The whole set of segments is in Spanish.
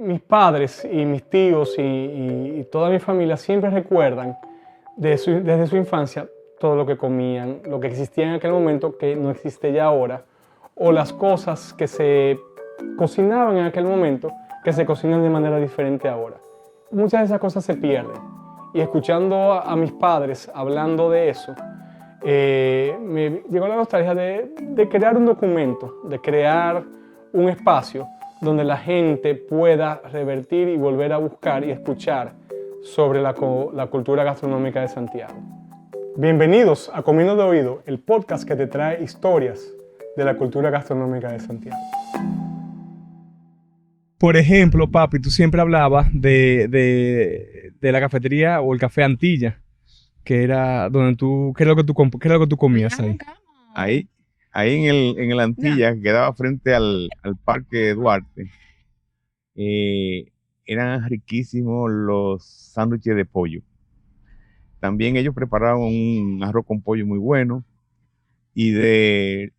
mis padres y mis tíos y toda mi familia siempre recuerdan desde su infancia todo lo que comían, lo que existía en aquel momento que no existe ya ahora, o las cosas que se cocinaban en aquel momento que se cocinan de manera diferente ahora. Muchas de esas cosas se pierden. Y escuchando a mis padres hablando de eso, me llegó la nostalgia de crear un documento, de crear un espacio donde la gente pueda revertir y volver a buscar y escuchar sobre la cultura gastronómica de Santiago. Bienvenidos a Comiendo de Oído, el podcast que te trae historias de la cultura gastronómica de Santiago. Por ejemplo, papi, tú siempre hablabas de la cafetería o el café Antilla, que era donde ¿qué es lo que tú comías ahí? Ahí en el Antilla, que quedaba frente al Parque Duarte, eran riquísimos los sándwiches de pollo. También ellos preparaban un arroz con pollo muy bueno, y de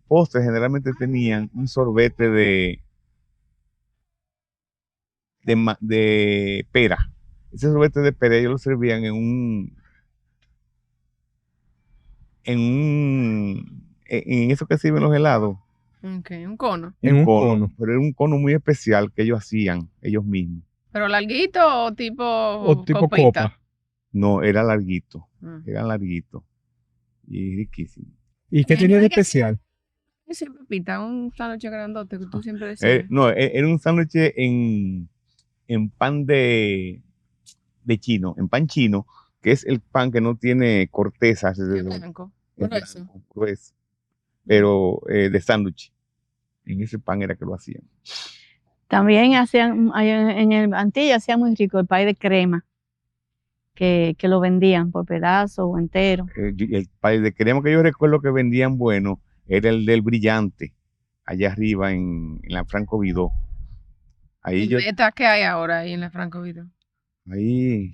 postre generalmente tenían un sorbete de pera. Ese sorbete de pera ellos lo servían en eso que sirven los helados. Okay, un cono. En un cono. Pero era un cono muy especial que ellos hacían, ellos mismos. ¿Pero larguito o tipo copa? No, era larguito. Era larguito. Y riquísimo. ¿Y qué tenía de especial? Sí, Pepita, un sándwich grandote que tú siempre decías. No, era un sándwich en pan de chino, en pan chino, que es el pan que no tiene corteza. Es blanco. Grueso. Pero de sándwich. En ese pan era que lo hacían. También hacían, en el Antilla hacían muy rico el pay de crema, que lo vendían por pedazos o entero. El pay de crema que yo recuerdo que vendían bueno era el del Brillante, allá arriba en la Franco Vidó. Ahí ¿Qué hay ahora ahí en la Franco Vidó? Ahí.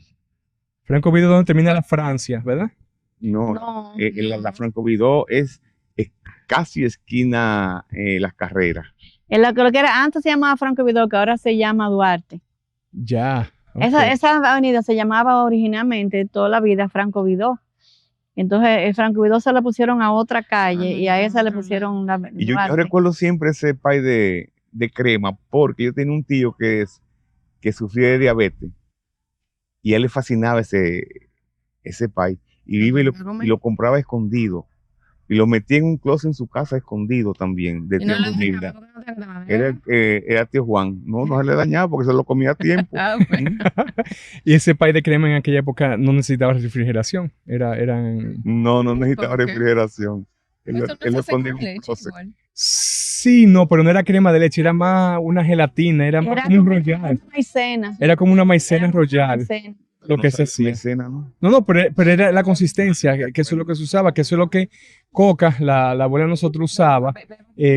Franco Vidó donde termina la Francia, ¿verdad? No. La Franco Vidó es casi esquina Las Carreras. Lo que era antes se llamaba Franco Vidó, que ahora se llama Duarte. Ya. Okay. Esa avenida se llamaba originalmente toda la vida Franco Vidó. Entonces el Franco Vidó se le pusieron a otra calle y a esa le pusieron la y yo recuerdo siempre ese pay de crema, porque yo tenía un tío que sufría de diabetes y a él le fascinaba ese pay y lo compraba escondido. Y lo metía en un closet en su casa escondido también, de tiempo humilde. Era tío Juan. No se le dañaba porque se lo comía a tiempo. Y ese pay de crema en aquella época no necesitaba refrigeración. No necesitaba refrigeración. Él lo escondía en un closet. Sí, no, pero no era crema de leche, era más una gelatina, era más como un royal. Era como una maicena royal. Lo que se hacía. No, pero era la consistencia, que eso es lo que se usaba, que eso es lo que Coca, la abuela de nosotros usaba.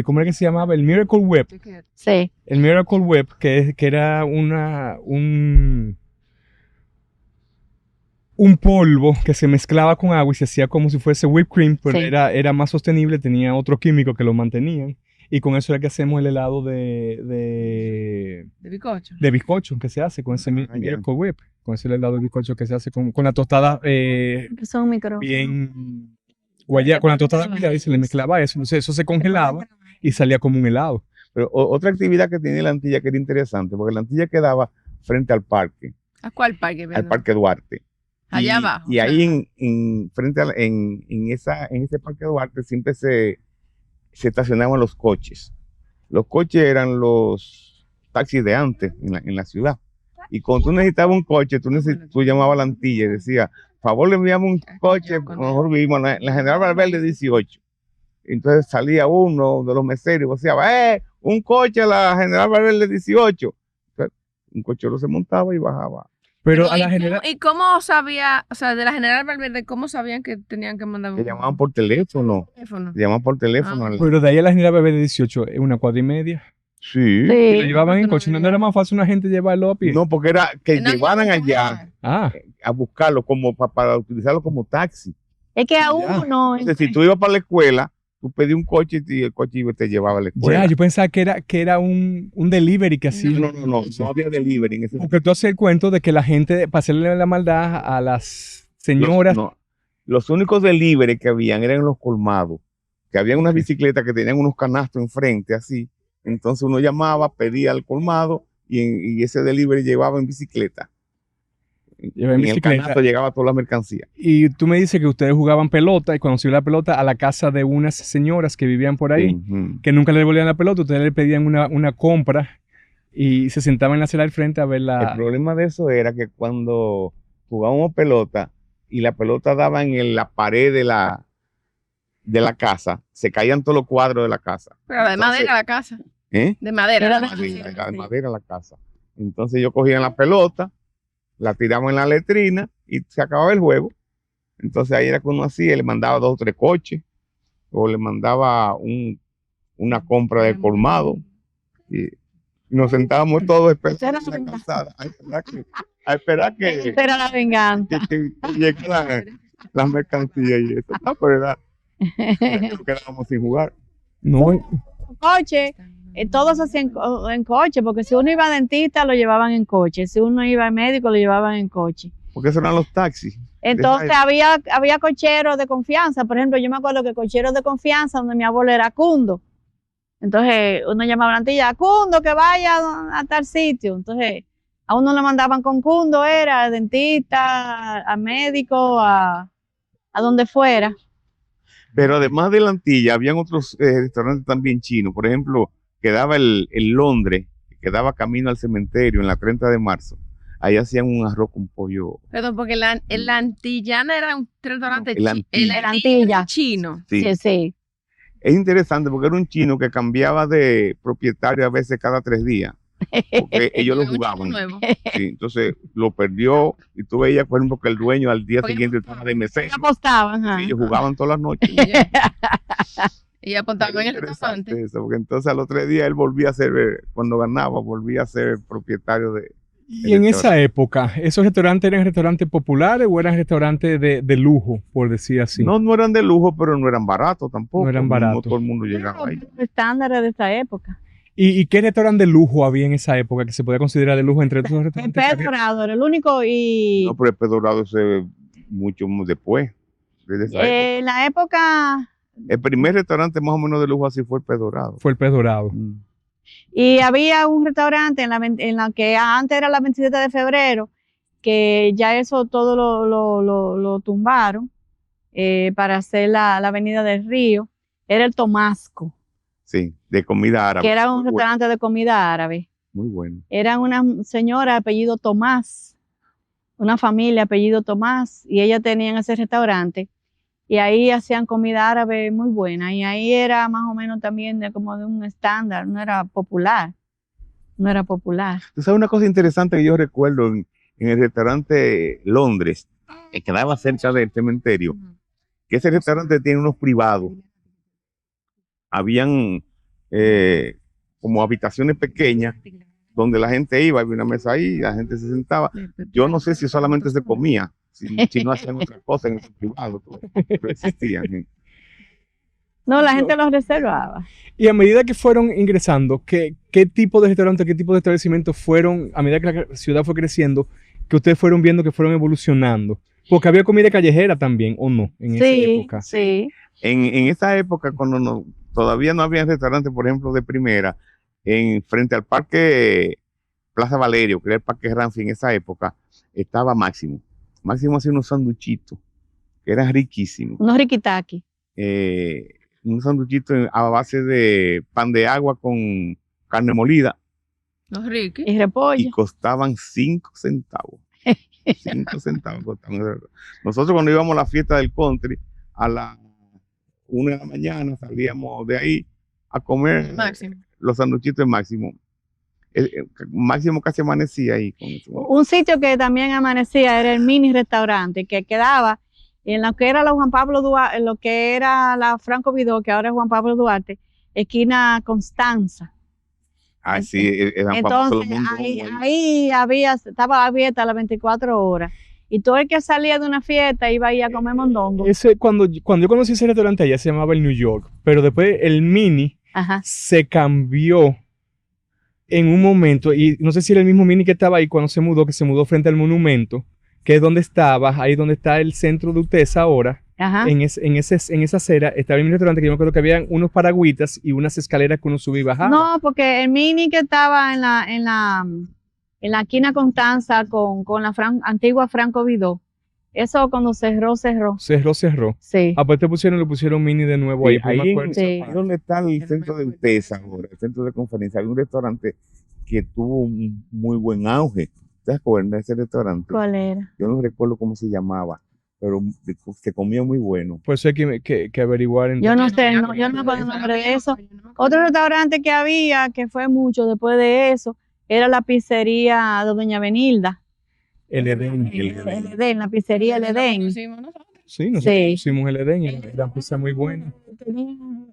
¿Cómo era que se llamaba? El Miracle Whip. Sí. El Miracle Whip, que era un polvo que se mezclaba con agua y se hacía como si fuese whipped cream, pero sí, era más sostenible, tenía otros químicos que lo mantenían. Y con eso era que hacemos el helado de bizcocho. De bizcocho que se hace con ese Miracle Whip. Con ese helado de bizcocho que se hace con la tostada son bien guayaba, con la tostada guayaba y se le mezclaba eso. Entonces eso se congelaba y salía como un helado. Pero otra actividad que tenía la Antilla que era interesante, porque la Antilla quedaba frente al parque. ¿A cuál parque? Al Parque Duarte. Allá abajo. Y ahí en ese Parque Duarte siempre se estacionaban los coches. Los coches eran los taxis de antes en la ciudad. Y cuando tú necesitabas un coche, tú llamabas a la Antilla y decías, favor, le enviamos un coche, mejor vivimos en la General Valverde 18. Entonces salía uno de los meseros y decía, un coche a la General Valverde 18. Entonces, un cochero se montaba y bajaba. Pero a la General... ¿Y cómo sabía, o sea, de la General Valverde, cómo sabían que tenían que mandar un coche? Llamaban por teléfono. Llamaban por teléfono. Pero de ahí a la General Valverde 18 es una cuadra y media. Sí. Y lo llevaban en coche. ¿No era más fácil una gente llevarlo a pie? No, porque era que llevaran allá a buscarlo para utilizarlo como taxi. Es que a uno... Entonces, si tú ibas para la escuela, tú pedías un coche y el coche te llevaba a la escuela. Ya, yo pensaba que era un delivery que hacía. No había delivery en ese Porque tú haces el cuento de que la gente, para hacerle la maldad a las señoras. Los únicos delivery que habían eran los colmados, que habían unas Ok. bicicletas que tenían unos canastos enfrente, así. Entonces uno llamaba, pedía al colmado y ese delivery llevaba en bicicleta. Llevaba en Y en el bicicleta. canasto llegaba toda la mercancía. Y tú me dices que ustedes jugaban pelota y cuando se iba la pelota a la casa de unas señoras que vivían por ahí, Sí. que nunca le devolvían la pelota, ustedes le pedían una compra y se sentaban en la acera del frente a ver El la... problema de eso era que cuando jugábamos pelota y la pelota daba en la pared de la casa, se caían todos los cuadros de la casa. Pero de Entonces, madera la casa. ¿eh? De madera. Era la de madera. madera. De madera la casa. Entonces yo cogía la pelota, la tiraba en la letrina y se acababa el juego. Entonces ahí era que uno hacía, le mandaba 2 o 3 coches o le mandaba una compra de colmado y nos sentábamos todos esperando Esa era la la calzada, a esperar que Esa era la venganza. que lleguen las mercancías y eso. No, pero era que nos quedábamos sin jugar. No, Coche, todos hacían en coche, porque si uno iba a dentista lo llevaban en coche, si uno iba al médico lo llevaban en coche. Porque esos eran los taxis. Entonces había cocheros de confianza, por ejemplo, yo me acuerdo que cocheros de confianza donde mi abuelo era Cundo. Entonces uno llamaba a la antilla, Cundo, que vaya a tal sitio. Entonces a uno le mandaban con Cundo, era al dentista, al médico, a donde fuera. Pero además de la Antilla, habían otros restaurantes también chinos. Por ejemplo, quedaba el Londres, que quedaba camino al cementerio en la 30 de marzo. Ahí hacían un arroz con pollo. Perdón, porque el Antillana era un restaurante El Antilla. El Antilla. chino. Sí. Sí, sí. Es interesante porque era un chino que cambiaba de propietario a veces cada 3 días. Porque ellos lo Un chino jugaban. nuevo. Sí, entonces lo perdió y tú veías, por ejemplo, que el dueño al día Porque siguiente estaba de mesero. Apostaban, ajá. Sí, ellos jugaban todas las noches. Y apuntaba en el Interesante restaurante. eso, porque entonces al otro día él volvía a ser, cuando ganaba, volvía a ser propietario de... y en esa época, ¿esos restaurantes eran restaurantes populares o eran restaurantes de lujo, por decir así? No eran de lujo, pero no eran baratos tampoco. No eran baratos. todo el mundo llegaba ahí. Estándares de esa época. ¿Y qué restaurante de lujo había en esa época que se podía considerar de lujo entre todos los El restaurantes? pez que había? dorado era el único y No, pero el pez dorado se mucho después. Desde esa época. en la época El primer restaurante más o menos de lujo así fue el pez dorado. Fue el pez dorado. y había un restaurante en la que antes era la 27 de febrero, que ya eso todo lo tumbaron para hacer la Avenida del Río. Era el Tomasco, Sí, de comida árabe. que era un Muy bueno, restaurante de comida árabe. muy bueno. Era una señora apellido Tomás, una familia apellido Tomás, y ella tenía en ese restaurante, y ahí hacían comida árabe muy buena, y ahí era más o menos también como de un estándar, no era popular. Tú sabes una cosa interesante que yo recuerdo en el restaurante Londres, que quedaba cerca del cementerio, que ese restaurante tiene unos privados. Habían como habitaciones pequeñas donde la gente iba, había una mesa ahí, la gente se sentaba. Yo no sé si solamente se comía, si no hacían otra cosa en ese privado, pero existían. ¿Sí? No, la gente los reservaba. Y a medida que fueron ingresando, ¿qué tipo de restaurantes, qué tipo de establecimientos fueron, a medida que la ciudad fue creciendo, que ustedes fueron viendo que fueron evolucionando? Porque había comida callejera también, ¿o no? En esa época. Sí. En esa época, cuando todavía no había restaurantes, por ejemplo, de primera, frente al parque Plaza Valerio, que era el parque Ramsey en esa época, estaba Máximo. Máximo hacía unos sanduchitos que eran riquísimos. Unos riquitaki. Un sanduchito a base de pan de agua con carne molida Los Ricky. Y repollo. y costaban 5 centavos. 5 centavos costaban. Nosotros cuando íbamos a la fiesta del country, a las 1 de la mañana salíamos de ahí a comer Máximo. los sanduchitos de Máximo. Máximo casi amanecía ahí con eso. Un sitio que también amanecía era el mini restaurante que quedaba en lo que era la Juan Pablo Duarte, en lo que era la Franco Vidó, que ahora es Juan Pablo Duarte, esquina Constanza. Ah, sí, eran famosos los Entonces mundos. ahí estaba abierta las 24 horas Y todo el que salía de una fiesta iba a ir a comer mondongo. Cuando yo conocí ese restaurante allá se llamaba el New York, pero después el Mini Ajá. se cambió en un momento, y no sé si era el mismo Mini que estaba ahí cuando se mudó, que se mudó frente al monumento, que es donde estaba, ahí donde está el centro de UTES ahora. Ajá. En esa acera estaba el restaurante que yo me acuerdo que había unos paragüitas y unas escaleras que uno subía y bajaba. No, porque el Mini que estaba en la esquina Constanza con la antigua Franco Vidó, eso cuando cerró. Cerró. Sí. Pues le pusieron Mini de nuevo ahí. Ahí me acuerdo. Sí. ahí donde está el centro de UTES ahora, el centro de conferencia, hay un restaurante que tuvo un muy buen auge. ¿Te acuerdas de ese restaurante? ¿Cuál era? Yo no recuerdo cómo se llamaba, pero se comía muy bueno. Por eso hay que averiguar. Yo no sé, yo no me acuerdo el nombre de eso. Otro restaurante que había, que fue mucho después de eso, era la pizzería de Doña Benilda. El Edén. El Edén, la pizzería El Edén. Sí, nosotros Sí. hicimos el Edén y la pizza muy buena.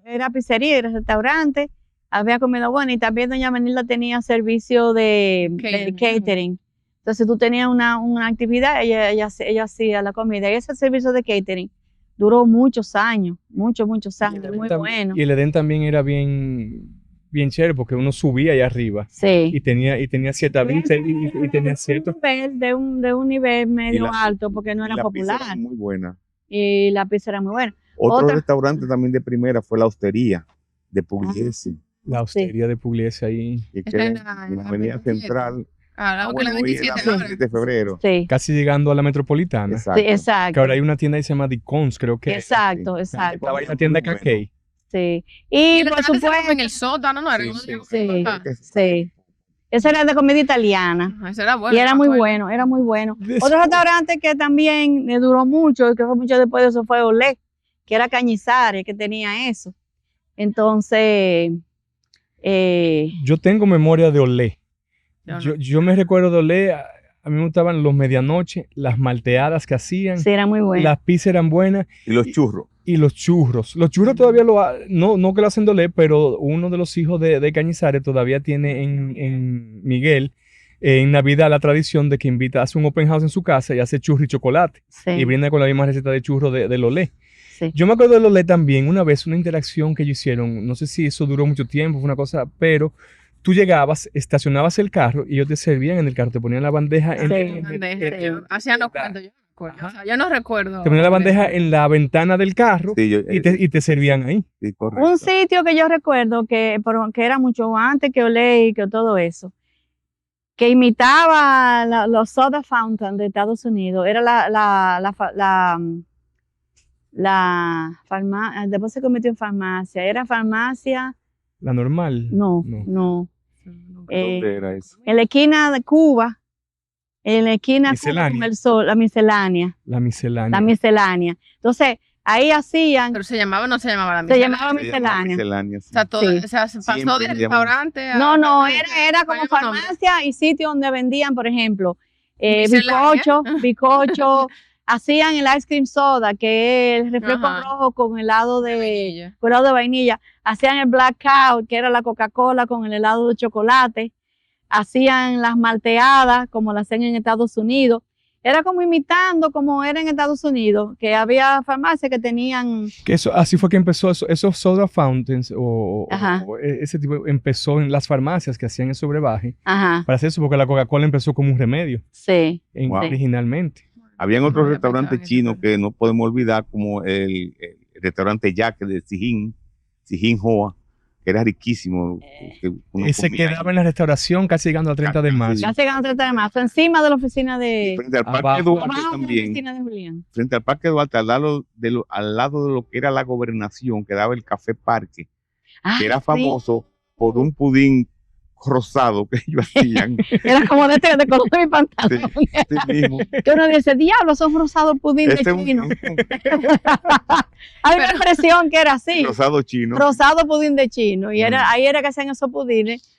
Era pizzería, era restaurante, había comida buena y también Doña Benilda tenía servicio de catering. Entonces tú tenías una actividad, ella hacía la comida y ese servicio de catering duró muchos años, muchos años, muy bueno. Y el Edén también era bien chévere porque uno subía allá arriba Sí. y tenía cierta vista y tenía cierto. De un nivel medio la- alto porque no era La pizza popular era muy buena. y la pizza era muy buena. Otro Otra- restaurante también de primera fue la Hostería de Pugliese, La hostería de Pugliese ahí, que Esa queda es en la la Avenida 27. Central. Ahora que Bueno, la hoy es 27 la ahora. 27 de febrero. Sí, casi llegando a la Metropolitana. Exacto. sí, exacto. Que ahora hay una tienda que se llama Dicons, creo que. Exacto, sí. exacto. Estaba ahí la tienda Muy bueno. Cakey. Sí. Y Y el por restaurante se llama supuesto, en el sótano, ¿no? Era Sí, uno sí, de- sí. Ah, sí. Ese era de comida italiana. ese era bueno. Y era me muy acuerdo. bueno, era muy bueno. Después- Otro restaurante que también duró mucho, y que fue mucho después de eso, fue Olé, que era Cañizares, que tenía eso. Entonces, Yo tengo memoria de Olé. Yo no. Yo me recuerdo de Olé. A mí me gustaban los medianoche, las malteadas que hacían, sí, era muy bueno. las pizzas eran buenas Y los churros. y los churros. Los churros todavía no que lo hacen de Olé, pero uno de los hijos de Cañizares todavía tiene en Miguel, en Navidad, la tradición de que hace un open house en su casa y hace churro y chocolate. Sí, Y brinda con la misma receta de churro del Olé. sí. Yo me acuerdo del Olé también, una vez, una interacción que ellos hicieron, no sé si eso duró mucho tiempo, fue una cosa, pero tú llegabas, estacionabas el carro y ellos te servían en el carro, te ponían la bandeja Sí. Hacían los cuentos, yo no me acuerdo. O sea, yo no recuerdo. te ponían la bandeja en la ventana del carro Sí, y te servían ahí. sí, correcto. Un sitio que yo recuerdo que era mucho antes que Olé y que todo eso, que imitaba los soda fountain de Estados Unidos, era la farmacia, después se convirtió en farmacia, era farmacia, La normal. no. ¿Dónde era eso? En la esquina de Cuba, en la esquina Cuba Miscelánea. con el sol, la miscelánea. La miscelánea. La miscelánea. Entonces, ahí hacían, Pero se llamaba o no se llamaba la se misma. llamaba Se llama miscelánea. miscelánea, sí. O sea, todo, Sí. o sea, se pasó Siempre del le llamaban. restaurante a... No, era como Ponemos nombre. farmacia y sitio donde vendían, por ejemplo, Miscelánea. bizcocho, hacían el ice cream soda, que es el refresco Ajá. rojo con helado de vainilla. vainilla. Hacían el blackout, que era la Coca-Cola con el helado de chocolate. Hacían las malteadas, como las hacían en Estados Unidos. Era como imitando como era en Estados Unidos, que había farmacias que tenían, Que así fue que empezó esos soda fountains Ajá. o ese tipo, empezó en las farmacias que hacían ese brebaje ajá, para hacer eso, porque la Coca-Cola empezó como un remedio sí, Wow. originalmente. Habían otros había restaurantes pensado en eso chinos también. que no podemos olvidar, como el restaurante Jack de Sijin Hoa, que era riquísimo. que uno Ese comía quedaba ahí. en la restauración casi llegando al 30 de marzo. ya se ganó 30 de marzo, encima de la oficina Y de, frente al Parque Abajo. Duarte abajo de la también, oficina de Julián. frente al Parque Duarte, al lado de lo que era la gobernación, quedaba el Café Parque, que era Ah, sí. famoso por un pudín rosado que ellos hacían. Era como de color de mi Sí, pantalón. sí mismo. Que uno dice, diablo, son rosados pudín de Ese es chino. un Hay una expresión que era así, rosado chino. rosado pudín de chino. Y ahí era que hacían esos pudines.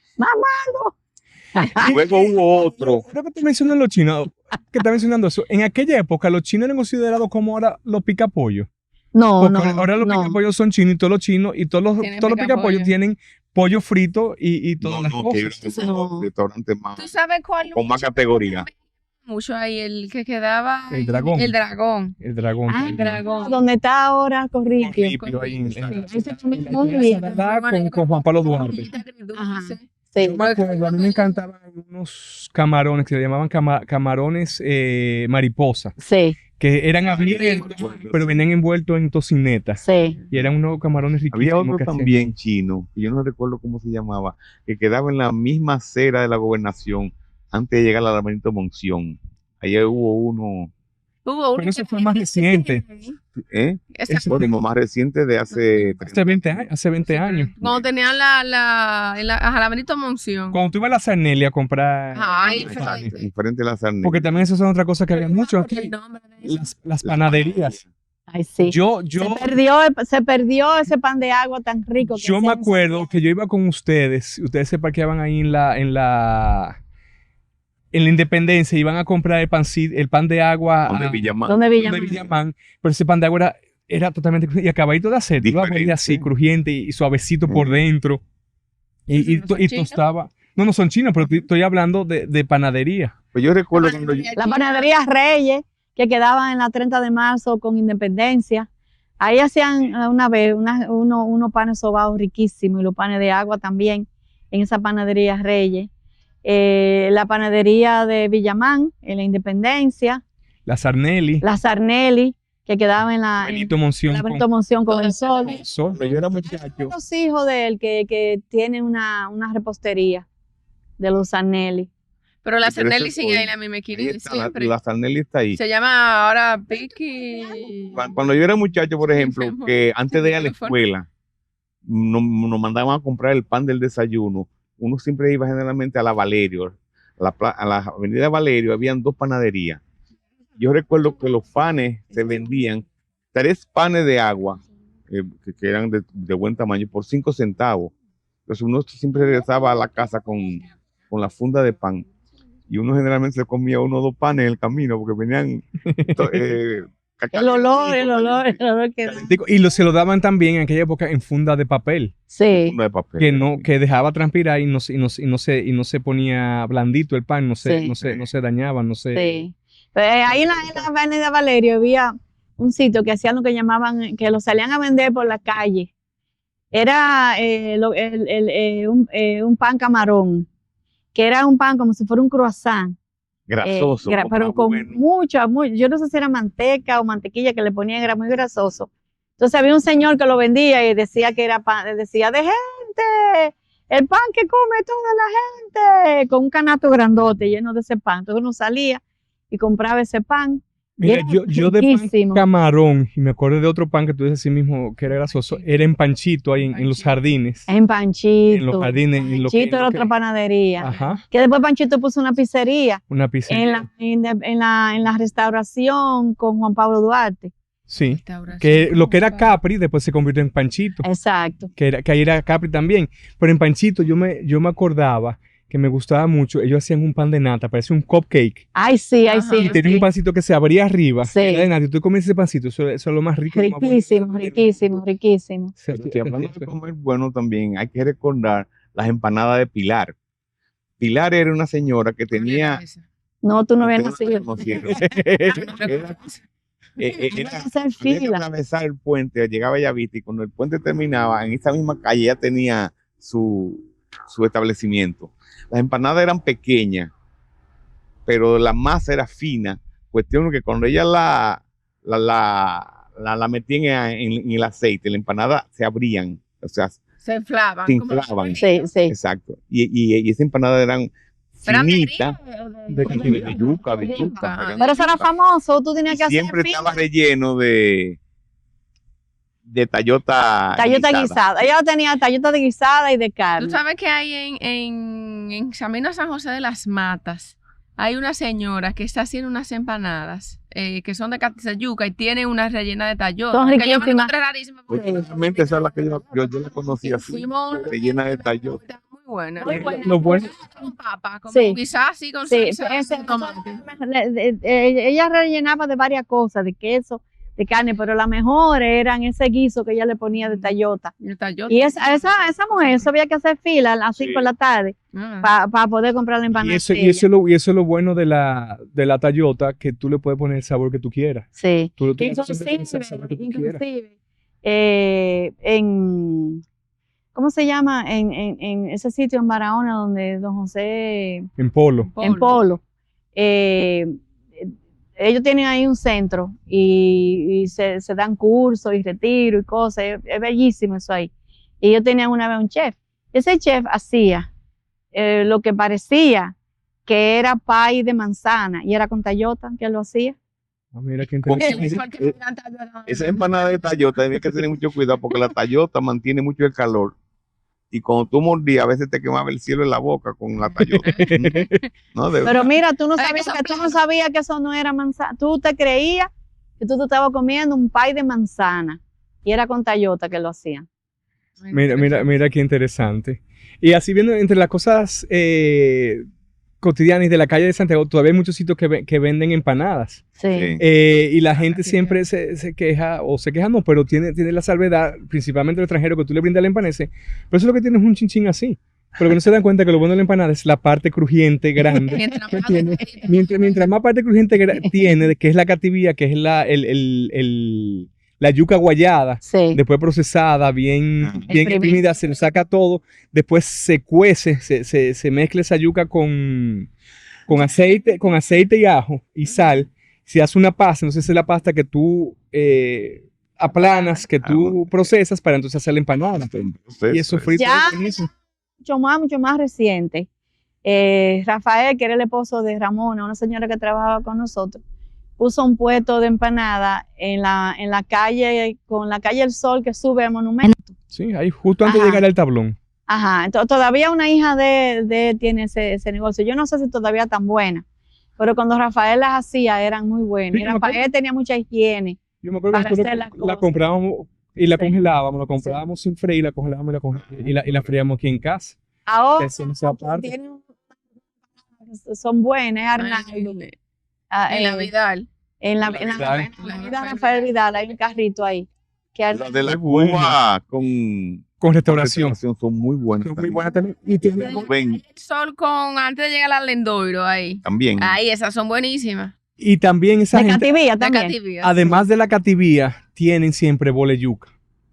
Luego hubo otro. Creo que tú mencionas los chinos, que está mencionando eso. En aquella época los chinos eran considerados como ahora los picapollos. No, Porque ahora los no. picapollos son chinos y todos los chinos y todos los Tienen picapollos picapollo. tienen pollo frito y todas No, las no, que cosas. eran No. los restaurantes más. ¿Tú sabes cuál? Con más categoría. mucho ahí, el que quedaba. El dragón. El dragón. El dragón. Ah, El dragón. donde está ahora Corripio. Corripio, ahí en- Sí, en- ese también en- muy en- bien. ¿verdad? Con Juan Pablo Duarte. Ajá. Sí. Sí. Yo me acuerdo, a mí me encantaban unos camarones que se llamaban camarones mariposa, Sí, que eran abiertos, pero venían envueltos en tocineta. sí. Y eran unos camarones Había riquísimos otro que hacían. también chino, que yo no recuerdo cómo se llamaba, que quedaba en la misma acera de la gobernación antes de llegar al Benito Monción. Allá hubo uno, Hubo uno Pero ese que- fue más reciente. ¿eh? Esa- Ese Bueno, más reciente de hace Hace 20 años. Hace 20 años. Cuando tenían la Benito Monción. Cuando tú ibas a la Sarnelli a comprar Ay, panes. diferente a la Sarney. Porque también esas son otras cosas que había mucho aquí. El nombre de eso. Las panaderías. Ay, sí. Yo, Se perdió ese pan de agua tan rico. que yo me hacían. acuerdo que yo iba con ustedes se parqueaban ahí en la Independencia, iban a comprar el pan de agua Donde a- Villamán. ¿Dónde donde Villamán? Villamán, pero ese pan de agua era totalmente y acabadito de hacer, iba a venir Diferente. así crujiente y suavecito por dentro y, ¿Esos no son y chinos? tostaba. No son chinos, pero estoy hablando de panadería. Pues yo recuerdo cuando yo, La panadería Reyes, que quedaba en la 30 de marzo con Independencia. Ahí hacían una vez unos panes sobados riquísimos y los panes de agua también en esa panadería Reyes. La panadería de Villamán, en la Independencia. La Sarnelli, La Sarnelli, que quedaba en la Benito Monción la Benito Monción con el sol. Sol. cuando yo era muchacho, Los hijos de él que tienen una repostería de los Sarnelli. Pero la Pero ese Cernelli sigue fue- ahí, la misma ahí querida está, siempre. la Sarnelli está ahí. Se llama ahora Vicky. Cuando yo era muchacho, por ejemplo, mi amor. que antes de ir a la Teléfono. escuela, nos mandaban a comprar el pan del desayuno. Uno siempre iba generalmente a la Valerio. A la avenida Valerio habían 2 panaderías. Yo recuerdo que los panes se vendían 3 panes de agua, que eran de buen tamaño, por 5 centavos. Entonces uno siempre regresaba a la casa con la funda de pan. Y uno generalmente se comía 1 o 2 panes en el camino, porque venían... El olor que Y se lo daban también en aquella época en funda de papel, sí. funda de papel. que dejaba transpirar y no se ponía blandito el pan, Sí. no se dañaba, no se... Sí. Pues ahí en la avenida Valerio había un sitio que hacían lo que llamaban, que lo salían a vender por la calle. Era un pan camarón, que era un pan como si fuera un croissant. Grasoso. Pero con mucha, yo no sé si era manteca o mantequilla que le ponían, era muy grasoso. Entonces había un señor que lo vendía y decía que era pan, decía de gente, el pan que come toda la gente, con un canasto grandote lleno de ese pan. Entonces uno salía y compraba ese pan. y Mira, era yo de pan riquísimo. camarón, y me acuerdo de otro pan que tú dices así mismo que era grasoso, era en Panchito, ahí en los jardines. En Panchito. En los jardines. en lo que- Panchito era lo que- otra panadería. Ajá, Que después Panchito puso una pizzería una pizzería. en la restauración con Juan Pablo Duarte. Sí, que lo que era Capri después se convirtió en Panchito, Exacto. que ahí era Capri también. Pero en Panchito yo me acordaba que me gustaba mucho, ellos hacían un pan de nata, parecía un cupcake. Ay, sí, ay, Ajá. sí. Y tenía un pancito que se abría arriba, Sí. era de nata, y tú comías ese pancito, eso es lo más rico. lo más bueno. Riquísimo, riquísimo, riquísimo. Sí, Pero si hablando de comer bueno también, hay que recordar las empanadas de Pilar. Pilar era una señora que tenía... No, tú no habías ustedes nacido. la conocieron. Era- Vas a hacer había que fila. atravesar el puente, llegaba a Yavita y cuando el puente terminaba, en esa misma calle ya tenía su establecimiento. Las empanadas eran pequeñas, pero la masa era fina. Cuestión que cuando ella la metía en el aceite, la empanada se abrían, o sea, Se inflaban. se como- inflaban. Sí, sí. Exacto. Y esas empanadas eran ¿Eran de finitas, harina o de yuca, de De yuca. yuca, eran Pero de eso era yuca. famoso, tú tenías Y que hacer siempre fila. estaba relleno de tallota Tallota guisada. Ella tenía tallota de guisada y de Tú carne. sabes que hay en Camino a San José de las Matas, hay una señora que está haciendo unas empanadas que son de yuca y tiene una rellena de tallota. Son que yo me riquísimas. encontré rarísima porque Realmente esa es la que yo la conocí así, fuimos a una rellena de tallota. muy buena. Muy buena. Lo bueno, Con papa, como Sí. quizás así con Sí, salsa ese- de tomate. Ella rellenaba de varias cosas, de queso, de carne, pero las mejores eran ese guiso que ella le ponía de tallota. El tallota. Y esa mujer, eso había que hacer fila a las 5 de la tarde para poder comprar la empanada. Y eso, de y, ella. eso es lo bueno de la tallota, que tú le puedes poner el sabor que tú quieras. Sí. Tú le haces el sabor que tú quieras. Inclusive, ¿cómo se llama? En ese sitio en Barahona donde don José, En Polo. en Polo, ellos tienen ahí un centro y se dan cursos y retiro y cosas, es bellísimo eso ahí. Y ellos tenían una vez un chef. Ese chef hacía lo que parecía que era pay de manzana y era con tallota que él lo hacía. Ah, mira qué Con- interesante. Esa empanada de tallota había que tener mucho cuidado porque la tallota mantiene mucho el calor. Y cuando tú mordías, a veces te quemaba el cielo en la boca con la tallota. ¿No? Pero mira, tú no Ay, sabías que que tú no sabías que eso no era manzana. Tú te creías que tú te estabas comiendo un pay de manzana y era con tallota que lo hacían. Mira qué interesante. Y así viendo entre las cosas cotidianas y de la calle de Santiago, todavía hay muchos sitios que venden empanadas. Sí. Sí. Y la gente siempre se queja, o se queja no, pero tiene la salvedad, principalmente el extranjero, que tú le brindas la empanada, pero eso es lo que tiene es un chinchín así. Pero que no se dan cuenta que lo bueno de la empanada es la parte crujiente grande. Mientras que más tiene. delgadita. Mientras más parte crujiente tiene, que es la cativía, que es la yuca guayada, Sí. después procesada, bien Exprimida. exprimida, se le saca todo, después se cuece, se mezcla esa yuca con aceite y ajo y sal, se hace una pasta, entonces es la pasta que tú aplanas, que tú procesas para entonces hacer la empanada. Y eso frito Ya. es buenísimo. Mucho más reciente. Rafael, que era el esposo de Ramona, una señora que trabajaba con nosotros, puso un puesto de empanada en la calle, con la calle El Sol que sube al monumento. Sí, ahí justo antes de Ajá. llegar al tablón. Ajá, entonces todavía una hija de él tiene ese negocio. Yo no sé si todavía tan buena, pero cuando Rafael las hacía eran muy buenas. Sí, Y yo me acuerdo. Rafael tenía mucha higiene. Yo me acuerdo que Para nosotros hacer las la cosas. comprábamos y la Sí. congelábamos, la comprábamos sin freír, la congelábamos y la fríamos aquí en casa. Ahora Hacíamos esa parte. son buenas, Ay, Arnaldo. en Ah, la Vidal. En la Vidal. avenida Rafael Vidal hay un carrito ahí. Que Las de la Muy buena. Cuba con Con restauración. son muy buenas. Son muy también. buenas también. Y tienen- Ven, El sol con antes de llegar al Lendoiro ahí. también. Ahí, esas son buenísimas. y también esa de gente, Cativía De también. Cativía. además de la cativía, tienen siempre bole yuca.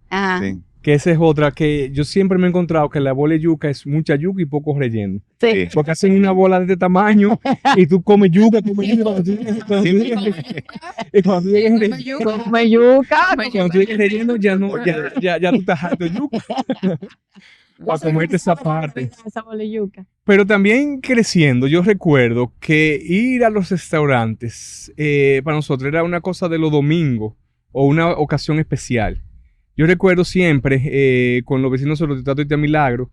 Ajá. Sí. Que esa es otra que yo siempre me he encontrado que la bole yuca es mucha yuca y poco relleno. Sí. Sí. Porque hacen una bola de este tamaño y tú comes yuca, comes yuca. Cuando tú llegues- cuando tú llegues- y cuando tú llegues Come re- yuca. Come yuca. cuando tú llegues relleno, ya tú estás harto de yuca. Para comerte esa parte. Esa bola yuca. Pero también creciendo, yo recuerdo que ir a los restaurantes para nosotros era una cosa de los domingos o una ocasión especial. Yo recuerdo siempre con los vecinos de los Teatro y Milagro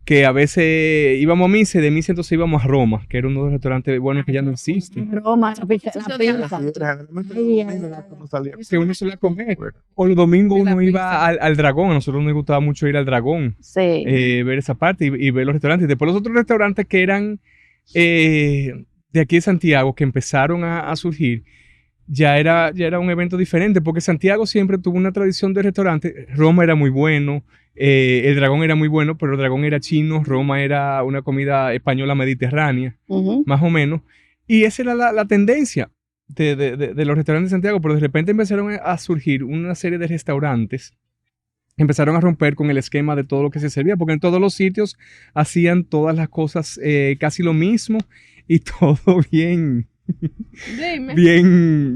que a veces íbamos a misa y de misa entonces íbamos a Roma, que era uno de los restaurantes buenos que ya no existe. Roma, la pizza. Eso La de- pizza. No salía. Que uno suele comer. O los domingos Y la uno iba pizza. al Dragón, a nosotros nos gustaba mucho ir al Dragón. Sí. Ver esa parte y ver los restaurantes. Después los otros restaurantes que eran de aquí de Santiago, que empezaron a surgir, ya era un evento diferente, porque Santiago siempre tuvo una tradición de restaurantes. Roma era muy bueno, el Dragón era muy bueno, pero el Dragón era chino, Roma era una comida española mediterránea, Ujú. más o menos. Y esa era la tendencia de los restaurantes de Santiago, pero de repente empezaron a surgir una serie de restaurantes. Empezaron a romper con el esquema de todo lo que se servía, porque en todos los sitios hacían todas las cosas casi lo mismo y todo bien, Dime.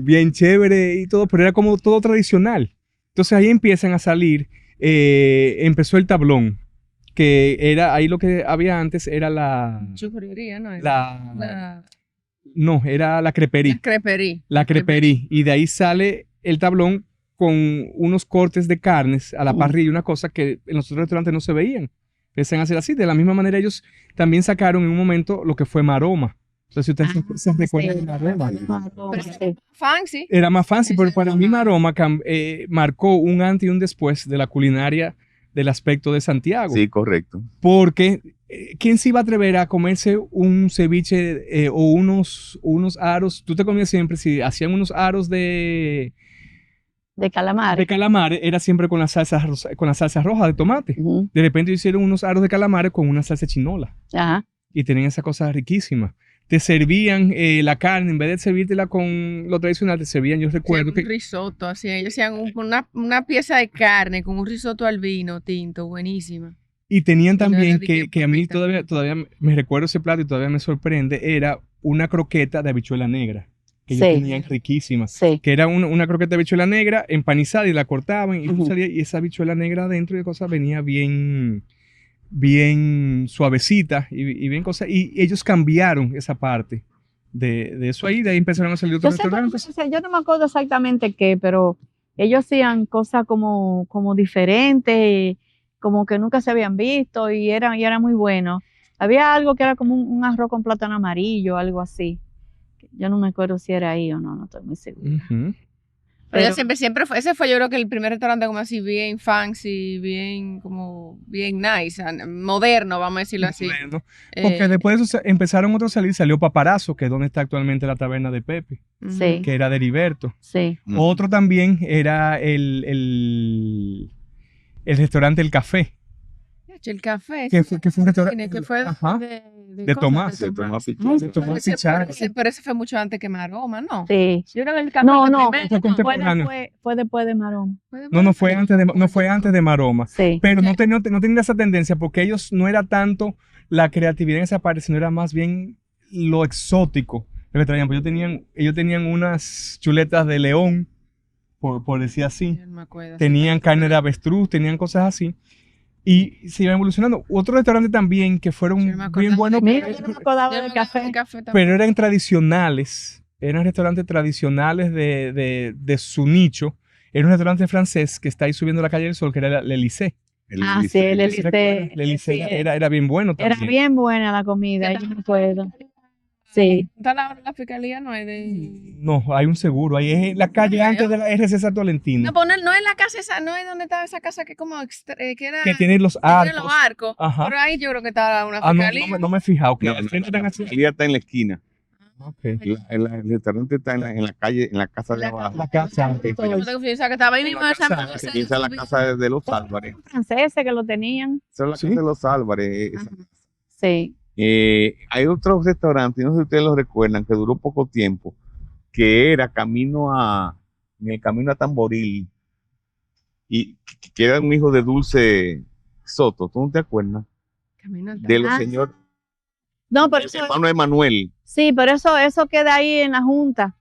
bien chévere y todo, pero era como todo tradicional. Entonces ahí empiezan a salir, empezó el tablón, que era, ahí lo que había antes era Churrería, ¿no? no, era la crepería. Creperí. La creperí. Y de ahí sale el tablón con unos cortes de carnes a la parrilla, una cosa que en los otros restaurantes no se veían. Empiezan a hacer así. De la misma manera, ellos también sacaron en un momento lo que fue maroma. Entonces, si ustedes se recuerdan de maroma. Pero Sí. fancy. Era más fancy, pero Ese para es mí más- maroma marcó un antes y un después de la culinaria del aspecto de Santiago. Sí, correcto. Porque ¿quién se iba a atrever a comerse un ceviche o unos aros? Tú te comías siempre, si hacían unos aros de De calamares. de calamares era siempre con la salsa, con la salsa roja de tomate. Ujú. De repente hicieron unos aros de calamares con una salsa chinola. Ajá. Y tenían esa cosa riquísima. Te servían la carne, en vez de servírtela con lo tradicional, te servían, yo recuerdo Un que risotto, así. Ellos hacían una pieza de carne con un risotto al vino tinto, buenísima. y tenían no era también de que a mí papita. todavía me recuerdo ese plato y todavía me sorprende, era una croqueta de habichuela negra, que ellos Sí. tenían riquísimas. Sí. Que era una croqueta de habichuela negra empanizada y la cortaban y tú Ujú. salías y esa habichuela negra adentro y cosas venía bien suavecita y bien cosas. Y ellos cambiaron esa parte de eso ahí, de ahí empezaron a salir Yo otros sé que- restaurantes. o sea, yo no me acuerdo exactamente qué, pero ellos hacían cosas como diferentes, como que nunca se habían visto y era muy bueno. Había algo que era como un arroz con plátano amarillo, algo así. Yo no me acuerdo si era ahí o no estoy muy segura. Ujú. Pero Pero- ella siempre fue, ese fue yo creo que el primer restaurante como así bien fancy, bien como bien nice, moderno, vamos a decirlo así. Bueno, porque Eh, después de eso empezaron otros a salir, salió Paparazzo, que es donde está actualmente la taberna de Pepe, ujú. Sí. que era de Heriberto. Sí. Mm. Otro también era el restaurante El Café, El café. que sí, fue un restaurante que fue ajá, de de cosas, Tomás. De Tomás Ay, Pichón. de Tomás Ese- Pichar. pero ese fue mucho antes que Maroma, ¿no? Sí. Yo creo que el café No, fue no, primero, fue ¿no? contemporáneo. Fue después de Marón. No fue antes de Maroma. Sí. Pero no tenía esa tendencia porque ellos no era tanto la creatividad en esa parte, sino era más bien lo exótico lo que traían. Pues ellos tenían unas chuletas de león, por decir así. Yo no me acuerdo. Tenían carne de avestruz, tenían cosas así. Y se iban evolucionando. Otro restaurante también que fueron Yo no me acordaba bien buenos, de Mira, yo no me acordaba Yo del no café. el café tampoco. pero eran tradicionales. Eran restaurantes tradicionales de su nicho. Era un restaurante francés que está ahí subiendo la calle del Sol, que era el Élysée. Ah, sí, el ¿Sí recuerdas? Élysée. El Élysée Sí, era bien bueno era también. bien buena la comida, yo me acuerdo. Sí. Está la fiscalía, no es de. No, hay un seguro. Ahí es en la calle antes de la RC Santo Valentino. No, pues no es la casa esa, no es donde estaba esa casa que como que era. Que tiene los que tiene arcos. los arcos. Ajá. Por ahí yo creo que estaba una Ah, no, fiscalía. no me he fijado. Que No, al frente están así. La salida está en la esquina. Ok. El restaurante está en la calle, en la casa de abajo. La casa. Yo me tengo que pensar que estaba ahí mismo en San casa, José. Esa es la casa de los Álvarez. Franceses que lo tenían. Esa es la ¿Sí? casa de los Álvarez. esa. Ajá. Sí. Hay otro restaurante, no sé si ustedes lo recuerdan, que duró poco tiempo, que era en el camino a Tamboril, y que era un hijo de Dulce Soto, ¿tú no te acuerdas? Camino al De los Ah, señores, No, pero eso, hermano de Manuel. sí, pero eso queda ahí en la Junta,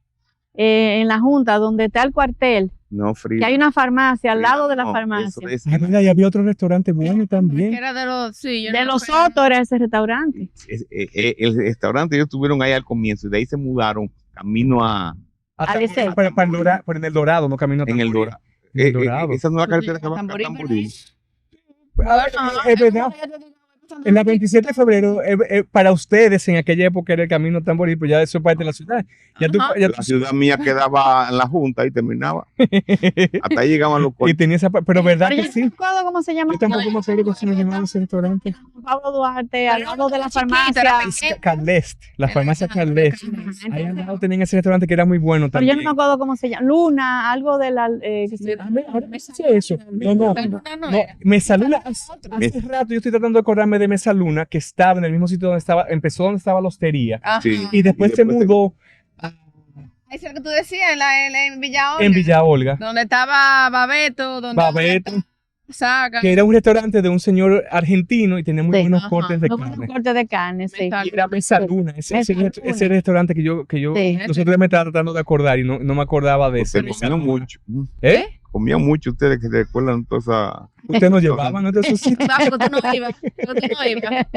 donde está el cuartel, No, Frida. que hay una farmacia al lado de la No, farmacia. eso Ah, mira, y había otro restaurante bueno Que también. era de los. Sí, yo no De me los acuerdo. Soto era ese restaurante. el restaurante ellos estuvieron ahí al comienzo y de ahí se mudaron camino a Hasta Licey. por en el Dorado, no camino a en el Tamboril. Dorado. En el Dorado. Esa no es la carretera que va a Tamboril, Tamboril. Ah, es verdad. En la 27 de febrero, para ustedes en aquella época era el camino a Tamboril, pues ya eso es parte de la ciudad. Ya tú, Ajá. ya La tú- ciudad mía quedaba en la Junta y terminaba. Hasta ahí llegaban los y coches. tenía esa, pero verdad Pero que yo no sí. me acuerdo cómo se llama. Yo tampoco me acuerdo cómo se llamaba ese restaurante. Pablo Duarte, al lado de la Chiquito, era farmacia. pequeño. Carlest, la farmacia Carlest. Ahí al lado tenían ese restaurante que era muy bueno Pero yo también. no me acuerdo cómo se llama. Luna, algo de la. Que se- Ah, mira, ahora me dice eso. No. No, No, Mesa Luna, hace rato yo estoy tratando de acordarme de Mesa Luna, que estaba en el mismo sitio donde estaba la hostería. Ajá. Sí. Y después se después se- mudó Eso es lo que tú decías en Villa Olga. en Villa Olga. Donde estaba Babeto, donde Babeto, Saga. que era un restaurante de un señor argentino y tenía muy Sí. buenos Ajá. cortes de Muy buenos carne. cortes de carne, sí. Metal. Y era Mesa Luna, Mesa Luna. ese restaurante que yo Sí. nosotros me estaba tratando de acordar y no me acordaba de ese. Ustedes comían mucho. ¿Eh? Comían mucho ustedes que se recuerdan toda esa. Usted nos llevaba, ¿no? De esos sitios. Ah, porque tú no ibas. Porque tú no ibas.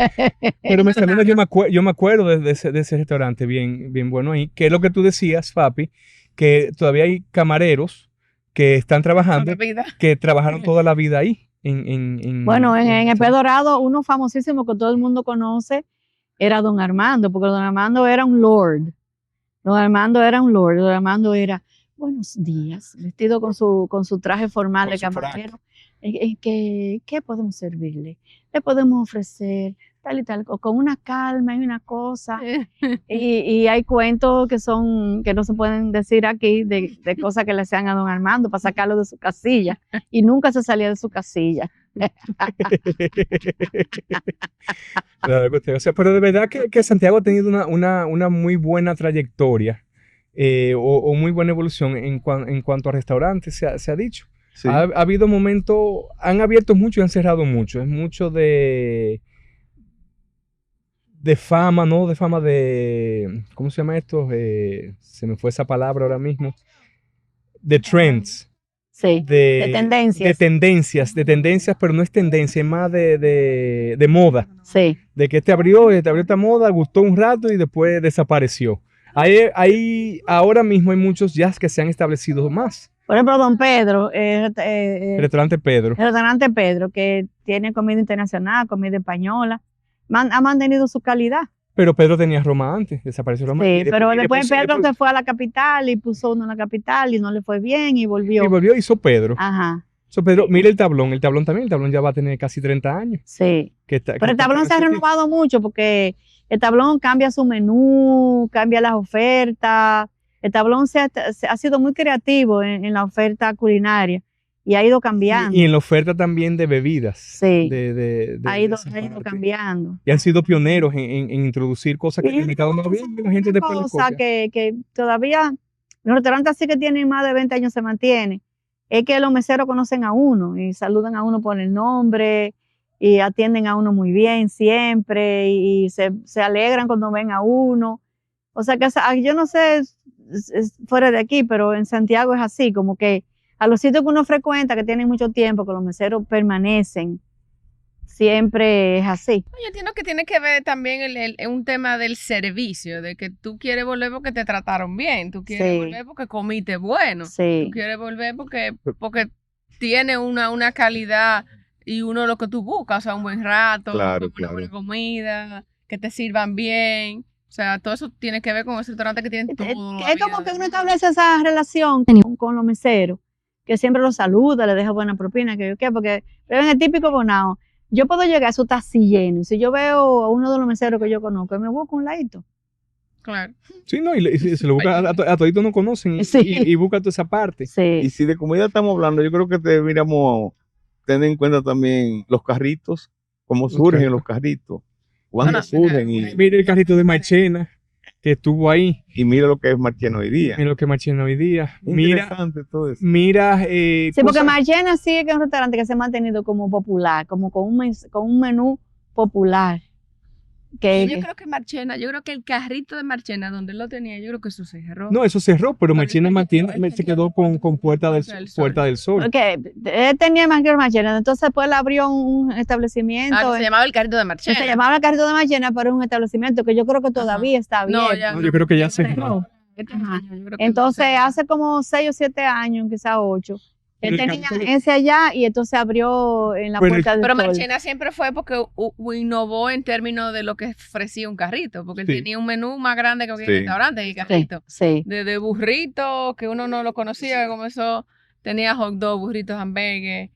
Pero Mesa Luna yo me acuerdo de ese restaurante bien bueno ahí, que es lo que tú decías, Papi, que todavía hay camareros que están trabajando, Vida. que trabajaron toda la vida ahí. Bueno, en el Pez Dorado, uno famosísimo que todo el mundo conoce era Don Armando, porque Don Armando era un lord. Don Armando era, buenos días, vestido con su traje formal Con de su frac. camarero. ¿Qué podemos servirle? Le podemos ofrecer y tal, con una calma y una cosa. Y hay cuentos que no se pueden decir aquí de cosas que le hacían a don Armando para sacarlo de su casilla. Y nunca se salía de su casilla. Claro, o sea, pero de verdad que Santiago ha tenido una muy buena trayectoria o muy buena evolución en cuanto a restaurantes, se ha dicho. Sí. Ha habido momentos, han abierto mucho y han cerrado mucho. Es mucho de fama, ¿no? De fama de, ¿cómo se llama esto? Se me fue esa palabra ahora mismo. De trends. Sí, de tendencias. De tendencias, pero no es tendencia, es más de moda. Sí. De que te abrió esta moda, gustó un rato y después desapareció. Ahora mismo hay muchos jazz que se han establecido más. Por ejemplo, Don Pedro, El restaurante Pedro. el restaurante Pedro, que tiene comida internacional, comida española, ha mantenido su calidad. Pero Pedro tenía Roma antes, desapareció Roma. Sí, Y pero y después Pedro se fue a la capital y puso uno en la capital y no le fue bien y volvió. Y volvió, hizo Pedro. Ajá, Hizo Pedro. Mira el tablón también, el tablón ya va a tener casi 30 años. sí. Pero el tablón se ha renovado mucho porque el tablón cambia su menú, cambia las ofertas. El tablón ha sido muy creativo en la oferta culinaria y ha ido cambiando. Y en la oferta también de bebidas. Sí. de Ha ido esa parte. cambiando. Y han sido pioneros en introducir cosas que Y el mercado no había y la gente después lo cosa copia. que todavía los restaurantes así que tienen más de 20 años se mantienen, es que los meseros conocen a uno y saludan a uno por el nombre y atienden a uno muy bien siempre y se alegran cuando ven a uno. O sea que yo no sé fuera de aquí, pero en Santiago es así, como que a los sitios que uno frecuenta, que tienen mucho tiempo, que los meseros permanecen, siempre es así. Yo entiendo que tiene que ver también un tema del servicio, de que tú quieres volver porque te trataron bien, tú quieres Sí. volver porque comiste bueno, Sí. tú quieres volver porque tiene una calidad y uno lo que tú buscas, o sea, un buen rato, Claro, una claro. buena comida, que te sirvan bien. O sea, todo eso tiene que ver con ese restaurante que tienen todo. Es como que uno establece esa relación con los meseros, que siempre los saluda, le deja buena propina, que yo qué, porque pero en el típico Bonao, yo puedo llegar, eso está así lleno, y si yo veo a uno de los meseros que yo conozco, me busco un ladito. Claro. Sí, no, y se lo busca, a toditos no conocen Sí. y busca toda esa parte. Y Sí, si de comida estamos hablando, yo creo que deberíamos tener en cuenta también los carritos, cómo surgen los carritos, cuándo Bueno, surgen Mira el carrito de Marchena que estuvo ahí. y mira lo que es Marchena hoy día. Mira lo que es Marchena hoy día. Mira, Interesante todo eso. mira. sí, porque cosas- Marchena sí es que es un restaurante que se ha mantenido como popular, como con un menú popular. Yo Que, creo que Marchena, yo creo que el carrito de Marchena, donde él lo tenía, yo creo que eso se cerró. No, eso cerró, pero Pero Marchena él tenía- se quedó con Puerta del Sol. porque él tenía más que Marchena, entonces pues él abrió un establecimiento. Se llamaba el carrito de que Marchena. se llamaba el Carrito de Marchena, pero es un establecimiento que yo creo que todavía está abierto. No, ya No, yo creo que ya se cerró. Ajá. Entonces, hace como 6 o 7 años, quizás 8, él Pero el tenía Carito- ese allá y entonces abrió en la Pero Puerta del Pero Sol. Marchena siempre fue porque innovó en términos de lo que ofrecía un carrito, porque él Sí. tenía un menú más grande que cualquier Sí. restaurante y Sí, carrito. sí. De burrito, que uno no lo conocía, que comenzó, tenía hot dog, burritos, hamburgues,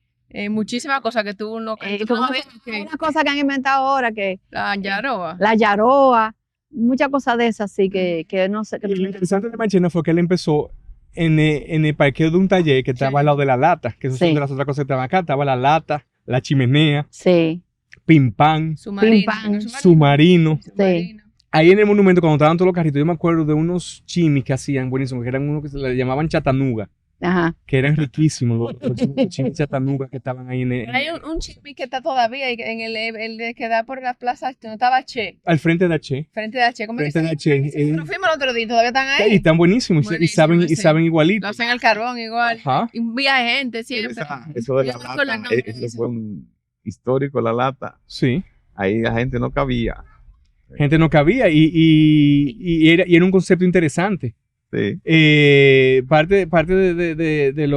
muchísimas cosas que tú no Y tú no como ves que una cosa que han inventado ahora, que la yaroa. la yaroa, muchas cosas de esas, sí, que no sé. Y lo interesante de Marchena fue que él empezó en el parqueo de un taller que estaba al lado de la lata, que eso Sí. son de las otras cosas que estaban acá. Estaba la lata, la chimenea, Sí, pim pam, Submarino. Pam, submarino. Submarino. Ahí en el monumento, cuando estaban todos los carritos, yo me acuerdo de unos chimis que hacían buenísimos, que eran unos que se le llamaban chatanuga, ajá. que eran riquísimos, los chimis chatanuga que estaban ahí Hay un chimi que está todavía en el que da por la plaza, no estaba Che, al frente de H. frente de H. ¿Cómo es que Frente se de llama? H. Nosotros fuimos el otro día y todavía están Y ahí. están buenísimos y Buenísimo, saben, sí. igualito. Lo hacen al carbón igual. Ajá. Y un viaje de gente siempre. Eso de la Yo no recuerdo el lata, nombre, eso eso. fue un histórico, la lata. Sí. Ahí la gente no cabía. Gente no cabía y era un concepto interesante. Sí. Parte de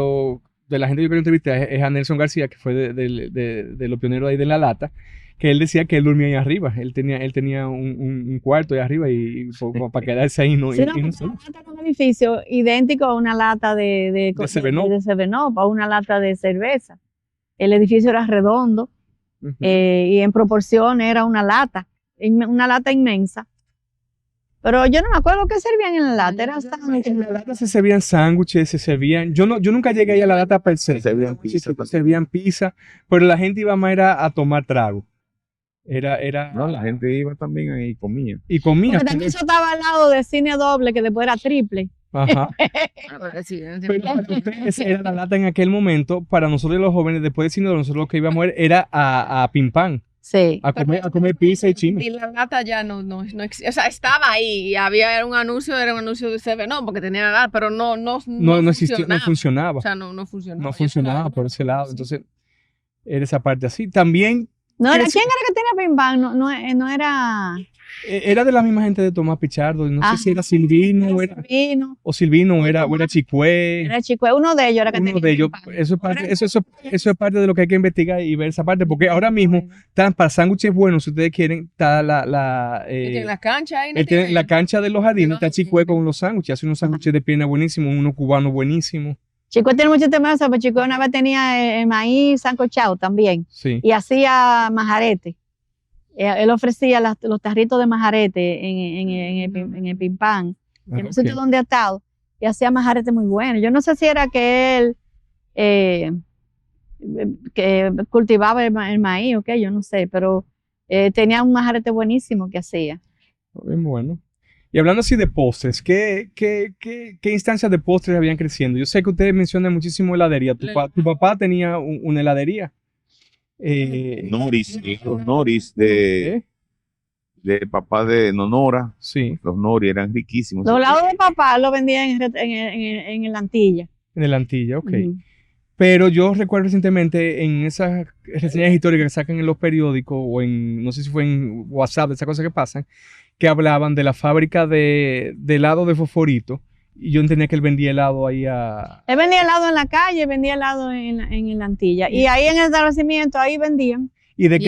la gente que yo quiero entrevistar es a Nelson García, que fue de los pioneros ahí de la lata, que él decía que él dormía ahí arriba. Él tenía un cuarto ahí arriba y como para quedarse ahí. No, Sí, y no, no porque sé. la lata era un edificio idéntico a una lata de 7-Up. de 7-Up, a una lata de cerveza. El edificio era redondo Ujú. y en proporción era una lata. una lata inmensa. Pero yo no me acuerdo qué servían en la lata. Era En la lata se servían sándwiches, se servían. Yo nunca llegué ahí a la lata per se. Se servían pizza también. Servían pizza, pero la gente iba más era a tomar trago. Era No, la gente iba también y comía. y comía. Porque también eso estaba al lado de cine doble, que después era triple. Ajá. Sí, Pero para ustedes era la lata en aquel momento. Para nosotros los jóvenes, después de cine, nosotros lo que íbamos era a Pimpán, Sí. a comer pizza y chino. Y la lata ya no existía. O sea, estaba ahí y era un anuncio de Seven, no, porque tenía la lata, pero no Existía, no funcionaba. O sea, no funcionaba. No funcionaba por ese lado. Entonces, era esa parte así. También No era, ¿Qué ¿quién era que tenía Bim Bam? No era era de la misma gente de Tomás Pichardo. No sé si era Silvino Silvino, o Silvino o era Chicué. era Chico, uno de ellos era que Uno tenía de ellos. Bim Bam. Eso es parte de lo que hay que investigar y ver esa parte. Porque ahora mismo, están para sándwiches buenos, si ustedes quieren, está En la cancha ahí. en la cancha de los jardines, está Chicué con los sándwiches. Hace unos sándwiches de pierna buenísimos, unos cubanos buenísimos. Chico tiene mucho tema, pero Chico una vez tenía maíz sancochado también Sí. y hacía majarete. Él ofrecía los tarritos de majarete en el Pimpán, en un sitio donde ha estado, y hacía majarete muy bueno. Yo no sé si era que él que cultivaba el maíz o qué, yo no sé, pero tenía un majarete buenísimo que hacía. Bien bueno. Y hablando así de postres, ¿qué instancias de postres habían creciendo? Yo sé que ustedes mencionan muchísimo heladería. Tu papá tenía una heladería. Noris, los Noris de papá de Nonora. Sí, Los Noris eran riquísimos. Los helados de papá los vendían en el Antilla. en el Antilla, ok. Ujú. Pero yo recuerdo recientemente en esas reseñas históricas que sacan en los periódicos o no sé si fue en WhatsApp, de esas cosas que pasan, que hablaban de la fábrica de helado de Fosforito. Y yo entendía que él vendía helado ahí Él vendía helado en la calle, vendía helado en el Antilla. Y ahí en el establecimiento, ahí vendían. ¿Y de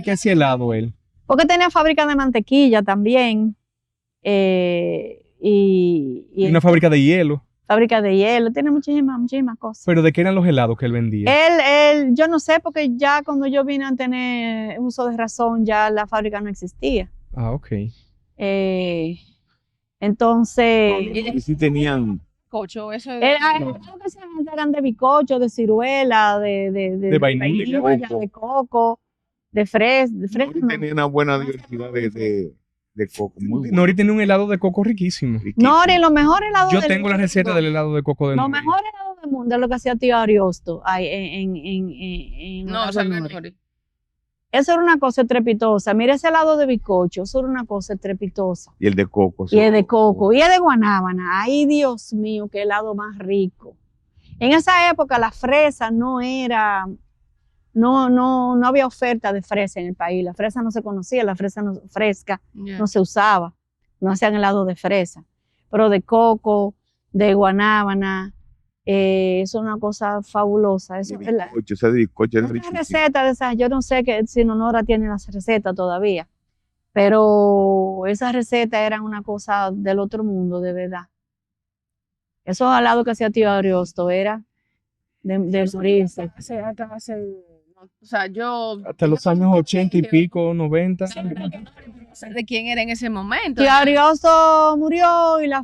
qué hacía helado él? Porque tenía fábrica de mantequilla también. Y Y una fábrica de hielo. fábrica de hielo, tiene muchísimas cosas. ¿Pero de qué eran los helados que él vendía? Yo no sé, porque ya cuando yo vine a tener uso de razón, ya la fábrica no existía. Ah, ok. Entonces, Y sí tenían Cocho, eso es. creo que eran de bizcocho, de ciruela, de vainilla, de coco, de fresa. Noris tenía una buena diversidad de coco. Muy bueno. Nori tiene un helado de coco riquísimo. Riquísimo. Nori, los mejores helados Yo del tengo la mundo. receta del helado de coco de Los Nori. mejores helados del mundo es lo que hacía tío Ariosto ahí en No, Helado o sea, Nori. Nori. Eso era una cosa estrepitosa. Mira ese helado de bizcocho, eso era una cosa estrepitosa. Y el de coco. Y el de coco, y el de guanábana. Ay, Dios mío, qué helado más rico. En esa época la fresa no había oferta de fresa en el país. La fresa no se conocía, la fresa fresca Ya. no se usaba. No hacían helado de fresa. Pero de coco, de guanábana, eso es una cosa fabulosa. Eso, De bizcocho, esa de bizcocho era esa riquísima. receta de esas, yo no sé si Nonora tiene las recetas todavía, pero esas recetas eran una cosa del otro mundo, de verdad. Esos alados que hacía tío Ariosto era de morirse. O sea, yo. Hasta los años 80 y pico, 90. No sé de quién era en ese momento. Tío Ariosto murió y la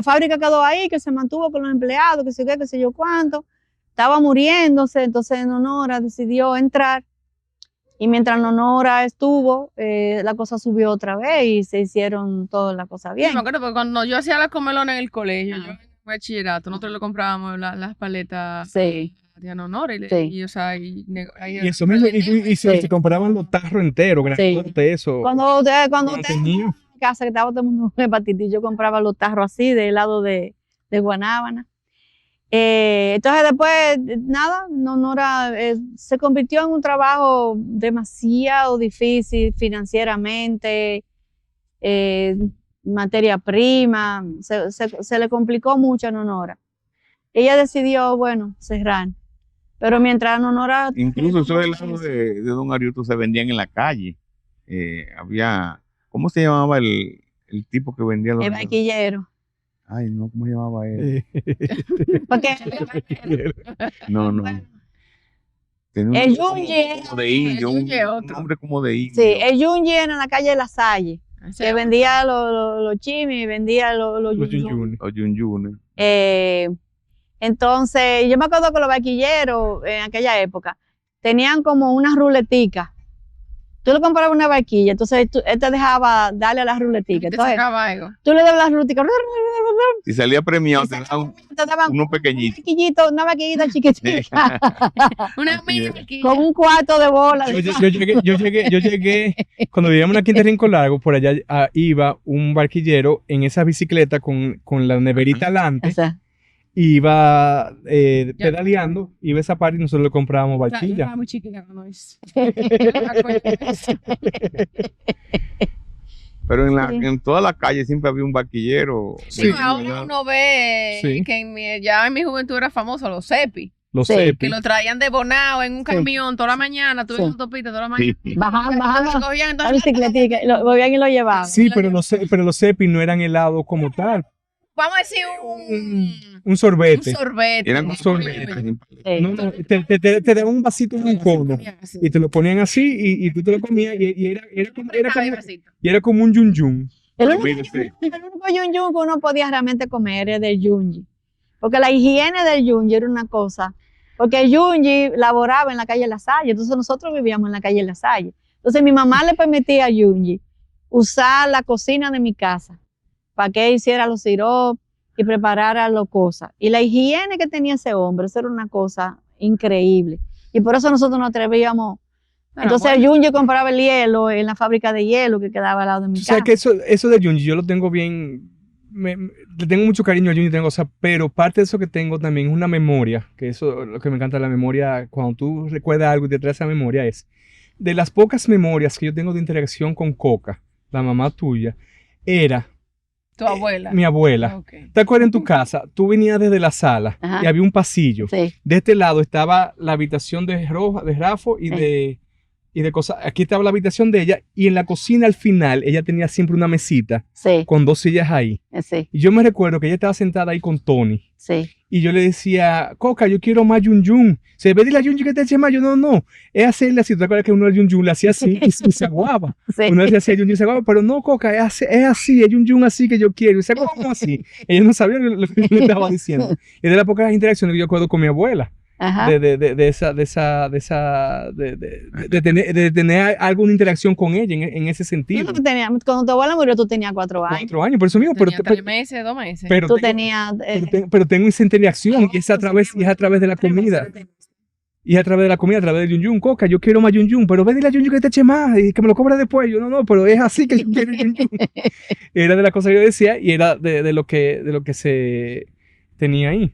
fábrica quedó ahí, que se mantuvo con los empleados, que sé qué, que sé yo cuánto. Estaba muriéndose, entonces Nonora decidió entrar. Y mientras Nonora estuvo, la cosa subió otra vez y se hicieron todas las cosas Sí, bien. me acuerdo porque cuando yo hacía las comelonas en el colegio, yo en el bachillerato, nosotros le comprábamos las paletas Sí. a Diana Honor Sí. y, o sea, ahí Y eso mismo, y se compraban los tarros enteros, grandote, eso. Cuando usted tenía. en casa, que estaba todo el mundo con hepatitis, yo compraba los tarros así, de helado de guanábana. Entonces después, nada, Nonora se convirtió en un trabajo demasiado difícil financieramente, materia prima, se le complicó mucho a Nonora. Ella decidió, bueno, cerrar. Pero mientras Nonora... Incluso esos helados de Don Ariosto se vendían en la calle. Había, ¿cómo se llamaba el tipo que vendía los El helados? vaquillero. Ay, no, ¿cómo se llamaba él? Porque No. Tenía El un nombre Yunji, como de indio, El Yunji es un otro. nombre como de indio. sí, el Yunji era en la calle de La Salle, Ese que es vendía los chimis, vendía los Los yun-yun. yunyunes. O Yunyune. Entonces, yo me acuerdo que los barquilleros en aquella época tenían como unas ruleticas. Tú le comprabas una barquilla, entonces él te dejaba darle a las ruleticas. te Entonces, sacaba algo. tú le dabas las ruleticas, Si salía premiado, te daban te daban uno pequeñito. una barquillita chiquitita, Una mini Bien. barquilla. con un cuarto de bola. Yo llegué, cuando vivíamos en la Quinta Rincón Largo, por allá iba un barquillero en esa bicicleta con la neverita adelante, O sea, iba pedaleando, iba esa parte y nosotros le comprábamos Yo barquilla. estaba muy chiquita cuando hice. Yo no me acuerdo de eso. Pero Sí. en toda la calle siempre había un barquillero. Sí. Digo, ahora uno ve Sí. que ya en mi juventud era famoso los cepi, Los Sí. cepi. que lo traían de Bonao en un Sí. camión toda la mañana, tú Sí. en la autopista toda la mañana. Sí. bajando Lo cogían, la entonces, bicicletica, lo volvían y lo llevaban. Sí, pero los cepi no eran helados como tal. vamos a decir un Un sorbete. sorbete. Eran sorbete. Sí. No, te daban un vasito en un cono y te lo ponían así y tú te lo comías y era como un yun yun. El único, Mírese. el único yun-yun que uno podía realmente comer era del yunji. Porque la higiene del yunji era una cosa. Porque el yunji laboraba en la calle La Salle. Entonces nosotros vivíamos en la calle La Salle. Entonces mi mamá le permitía a yunji usar la cocina de mi casa para que hiciera los siropes y preparara las cosas. Y la higiene que tenía ese hombre, eso era una cosa increíble. Y por eso nosotros nos atrevíamos. Entonces el yunji compraba el hielo en la fábrica de hielo que quedaba al lado de mi O sea casa. que eso de Junji yo lo tengo bien, le tengo mucho cariño a Junji, pero parte de eso que tengo también es una memoria, que eso lo que me encanta de la memoria, cuando tú recuerdas algo y te traes esa memoria es, de las pocas memorias que yo tengo de interacción con Coca, la mamá tuya, era Tu abuela. mi abuela. Ok. ¿Te acuerdas en tu casa? Tú venías desde la sala Ajá. y había un pasillo. Sí, De este lado estaba la habitación de Rafo y de cosas. Aquí estaba la habitación de ella y en la cocina al final ella tenía siempre una mesita sí, con dos sillas ahí. sí, Y yo me recuerdo que ella estaba sentada ahí con Tony sí. y yo le decía, Coca, yo quiero más yun yun. Se ve, dile a Yunji que te eche más. Yo, no. Es hacerle así. ¿Te acuerdas que uno al yun yun le hacía así y se aguaba? Sí. Uno le hacía yun yun y se aguaba, pero no, Coca, es así, es yun yun así que yo quiero. Y se aguaba como así. Ella no sabía lo que le estaba diciendo. Y de las pocas interacciones que yo acuerdo con mi abuela. Ajá. De tener alguna interacción con ella en ese sentido. Cuando tu abuela murió, tú tenías 4 años. 4 años, por eso mismo, pero, Tenía 3 meses, 2 meses. pero Tú tengo- tenías. pero tengo esa interacción y es a través de la comida. Y es a través de la comida, a través del yun yun. Coca, yo quiero más yun yun, pero ve dile a yun yun que te eche más y que me lo cobre después. Yo, no, pero es así que yo quiero yun yun. Era de las cosas que yo decía y era de lo que se tenía ahí.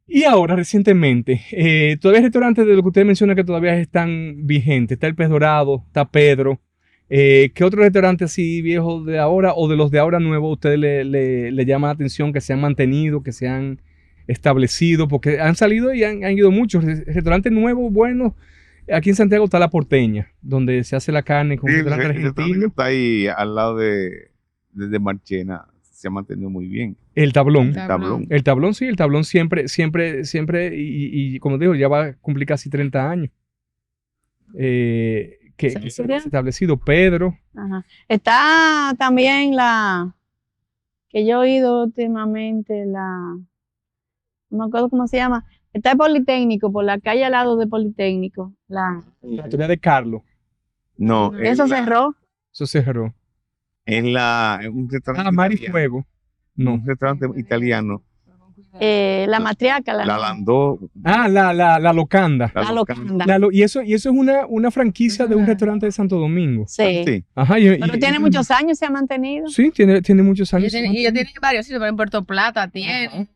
Y ahora, recientemente, todavía hay restaurantes de lo que usted menciona que todavía están vigentes. Está el Pez Dorado, está Pedro. ¿Qué otros restaurantes así viejos de ahora o de los de ahora nuevos a ustedes le llama la atención que se han mantenido, que se han establecido? Porque han salido y han ido muchos restaurantes nuevos, buenos. Aquí en Santiago está La Porteña, donde se hace la carne con Sí, un restaurante ese restaurante que argentino. está ahí al lado de Marchena se ha mantenido muy bien. El Tablón. Tablón. El Tablón, sí, el Tablón siempre, y como digo, ya va a cumplir casi 30 años. Que ¿Sí? se ha establecido Pedro. Ajá. Está también que yo he oído últimamente, no me acuerdo cómo se llama. Está el Politécnico, por la calle al lado del Politécnico. La historia de Carlos. No, Eso cerró. Eso se cerró. en un restaurante Mar y italiano. Fuego. No. Un restaurante italiano. La matriarca. La Landó. La Locanda. La Locanda. Y eso es una franquicia de un restaurante de Santo Domingo. Sí. Sí. Ajá. Pero tiene muchos años, se ha mantenido. Sí, tiene muchos Y años. ella tiene varios sitios, pero en Puerto Plata tiene.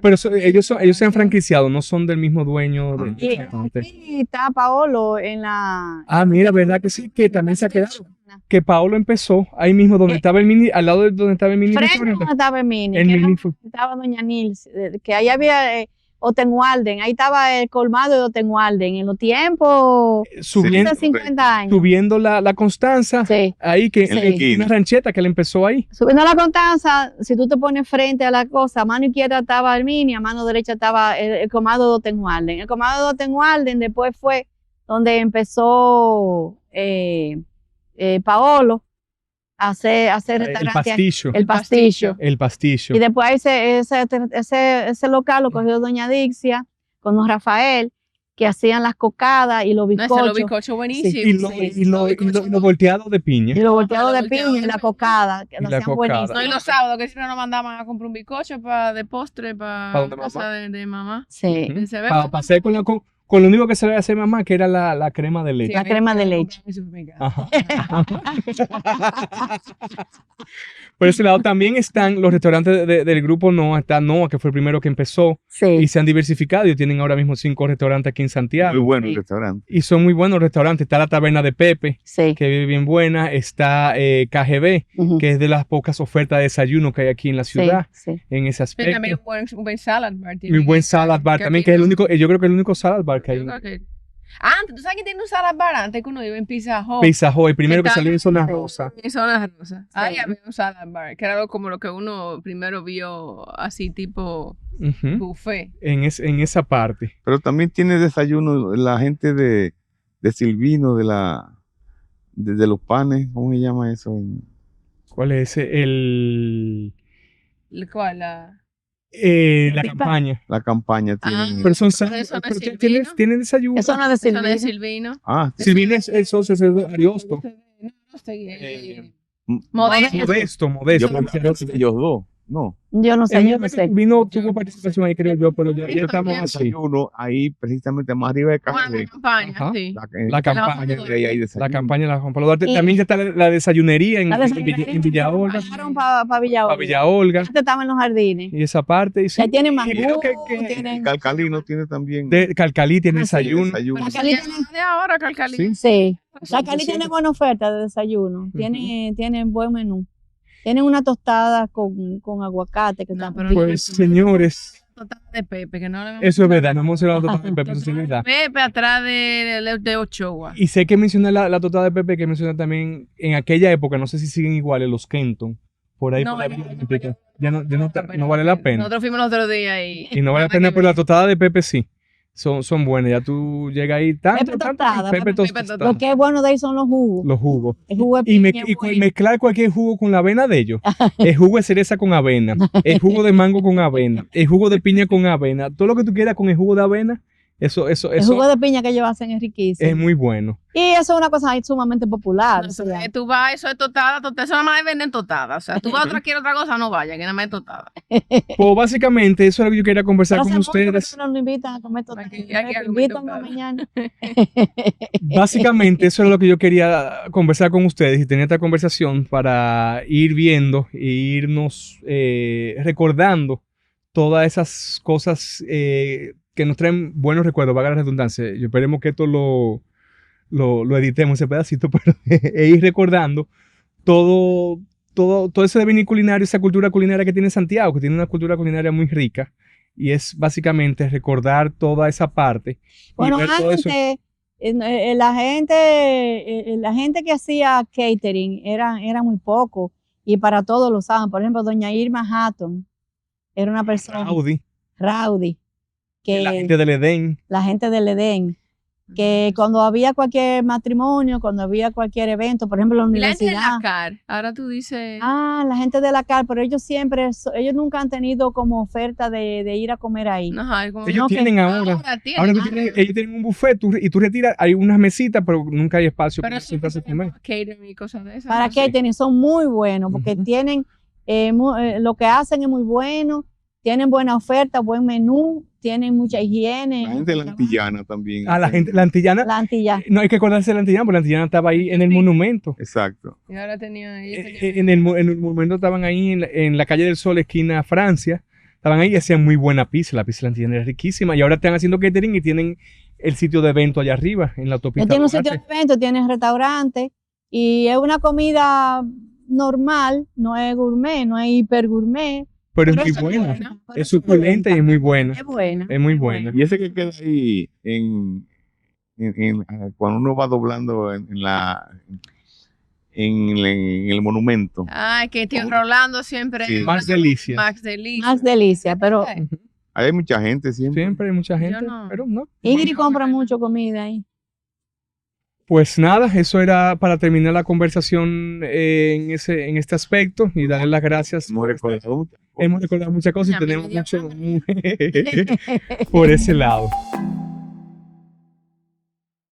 Pero ellos se han franquiciado, no son del mismo dueño del Y restaurante. aquí está Paolo en la. Mira, ¿verdad que sí? Que también se ha quedado. Que Paolo empezó ahí mismo donde estaba el mini, al lado de donde estaba el mini Frente restaurante. donde estaba el mini. El que mini estaba Doña Nils, que ahí había Otenwalden, ahí estaba el colmado de Otenwalden, en los tiempos, Subiendo, hace 50 años. subiendo la Constanza, Sí. ahí que En la esquina. una rancheta que le empezó ahí. Subiendo la Constanza, si tú te pones frente a la cosa, a mano izquierda estaba Arminia, a mano derecha estaba el colmado de Otenwalden. El colmado de Otenwalden después fue donde empezó Paolo a hacer El restaurante. pastillo. El pastillo. El pastillo. Y después ese local lo cogió doña Dixia con don Rafael, que hacían las cocadas y los No, ese bizcochos. los bizcochos buenísimos. Y los volteados de piña. Y los volteados de Los volteados piña y de la piña. cocada, que Y lo la hacían cocada. buenísimo. No, y los sábados que siempre nos mandaban a comprar un bizcocho de postre ¿Pa para dónde casa mamá? de mamá. Sí, Ujú. Se ve Para hacer con lo único que se le hace mamá, que era la crema de leche. la crema de leche. Ajá. Por ese lado también están los restaurantes del grupo Noa. Está Noa, que fue el primero que empezó, y Sí, se han diversificado y tienen ahora mismo 5 restaurantes aquí en Muy Santiago. bueno el Sí. restaurante. Y son muy buenos restaurantes. Está la Taberna de Pepe, sí. que vive bien buena. Está KGB, Ujú. que es de las pocas ofertas de desayuno que hay aquí en la Sí, ciudad, sí. en ese Pero también aspecto. un buen salad bar. tiene. Muy buen salad bar también, aquí que es el no- único, yo creo que es el único salad bar que hay yo en creo que- Antes, ¿tú sabes que tiene un salad bar antes que uno iba en Pizza Hut? Pizza Hut, el primero que está- salió en Zona Sí. Rosa. En Zona Rosa. Ahí Sí. había un salad bar, que era como lo que uno primero vio así tipo Ujú. buffet. En esa parte. Pero también tiene desayuno la gente de Silvino, de los panes, ¿cómo se llama eso? ¿Cuál es ese? ¿Cuál? La Big campaña. La campaña Ah, tiene. Pero son Pero eso no es pero Silvino. tienen desayuno. Eso no es de Eso no es Silvino. Silvino. Ah, Silvino es el socio de Ariosto. No sé. Eh, Modesto. Modesto. yo pensé que era de ellos dos. No. Yo no sé, yo no sé. Silvino tuvo participación ahí, creo yo, pero ya estamos así. Desayuno ahí precisamente más arriba de Bueno, Café. la campaña, Ajá. sí. La campaña. Ahí desayuno. La campaña de la Juan Pablo Duarte. Y- También ya está la desayunería en, La en desayunería. Villa, en Villa Olga. Pasaron para Villa Olga. Para Villa Olga. Antes estaban en los jardines. Y esa parte. Y sí, Ya tienen y mangú, creo que tienen... Calcalino tiene también de Calcalí tiene Ah, sí. desayuno. desayuno. Calcalí Ya tiene- de ahora, Calcalí. Sí. Sí. Sí, Calcalí sí. tiene buena oferta de desayuno. Tienen buen menú. Tienen una tostada con aguacate que No, está pero- Pues, señores, Total de Pepe, que no le eso es verdad. No hemos hablado total de Pepe, eso sí es verdad. Pepe atrás de Ochoa. Y sé que mencioné la totada de Pepe, que mencioné también en aquella época, no sé si siguen iguales, los Kenton, por ahí No, por la ya, Villa ya, Olímpica. ya. No vale la pena. Nosotros fuimos el otro día Y no vale la pena, pero la totada de Pepe sí. Son buenas. Ya tú llegas ahí tanto, Pepe tanto, tostada, Pepe Pepe tostada. tostada. Lo que es bueno de ahí son los jugos. Los jugos. El jugo de Y, piña es bueno. mezclar cualquier jugo con la avena de ellos. El jugo de cereza con avena. El jugo de mango con avena. El jugo de piña con avena. Todo lo que tú quieras con el jugo de avena, eso El jugo de piña que ellos hacen es riquísimo. es muy bueno. Y eso es una cosa ahí sumamente popular. No, o sea, tú vas, eso es totada, eso nada más venden totada. O sea, tú vas a otra, quieres otra cosa, no vaya, que nada más es totada. Pues básicamente eso es lo que yo quería conversar pero con hace mucho que ustedes. no nos invitan a comer todo. Aquí hay que comer Invítanme tostada. mañana. Básicamente eso es lo que yo quería conversar con ustedes y tener esta conversación para ir viendo e irnos recordando todas esas cosas que nos traen buenos recuerdos, valga la redundancia. Yo esperemos que esto lo editemos ese pedacito, pero e ir recordando todo ese devenir culinario, esa cultura culinaria que tiene Santiago, que tiene una cultura culinaria muy rica. Y es básicamente recordar toda esa parte. y Bueno, ver todo eso. antes, la gente que hacía catering era muy poco y para todos lo saben. Por ejemplo, doña Irma Hatton era una persona Audi, rowdy, que la gente del Edén. del Edén, que cuando había cualquier matrimonio, cuando había cualquier evento, por ejemplo, en la Y la gente de universidad. la CAR, ahora tú dices. La gente de la CAR, pero ellos ellos nunca han tenido como oferta de ir a comer ahí. Ajá, es como- Ellos no, que tienen ahora. tienen. Ahora ellos tienen un buffet y tú retiras, hay unas mesitas, pero nunca hay espacio Pero para eso sentarse a comer. catering y cosas de esas. Para no sé. catering son muy buenos porque Ujú. tienen lo que hacen es muy bueno, tienen buena oferta, buen menú, tienen mucha higiene. La gente de la antillana también. A la gente, la antillana, La antilla. no hay que acordarse de la antillana, porque la antillana estaba ahí en el monumento. Exacto. Y ahora tenía. En el monumento estaban ahí en la calle del Sol, esquina Francia. Estaban ahí y hacían muy buena pizza. La pizza de la antillana era riquísima. Y ahora están haciendo catering y tienen el sitio de evento allá arriba, en la autopista. Tiene un sitio de Duarte. evento, tiene restaurante y es una comida normal, no es gourmet, no es hiper gourmet. pero es Por muy eso buena. buena. Por Es eso suculenta y es muy buena. Es buena. Es muy buena. Y ese que queda ahí cuando uno va doblando en el monumento. Ay, que tío Rolando siempre. Sí. Max Delicias. Max Delicias. Más delicia, pero Ahí hay mucha gente siempre. Siempre hay mucha gente, no. pero no. Ingrid compra mucho comida ahí. Pues nada, eso era para terminar la conversación en este aspecto y darle las gracias. Hemos recordado Hemos recordado muchas cosas y Ya me tenemos dio mucho por ese lado.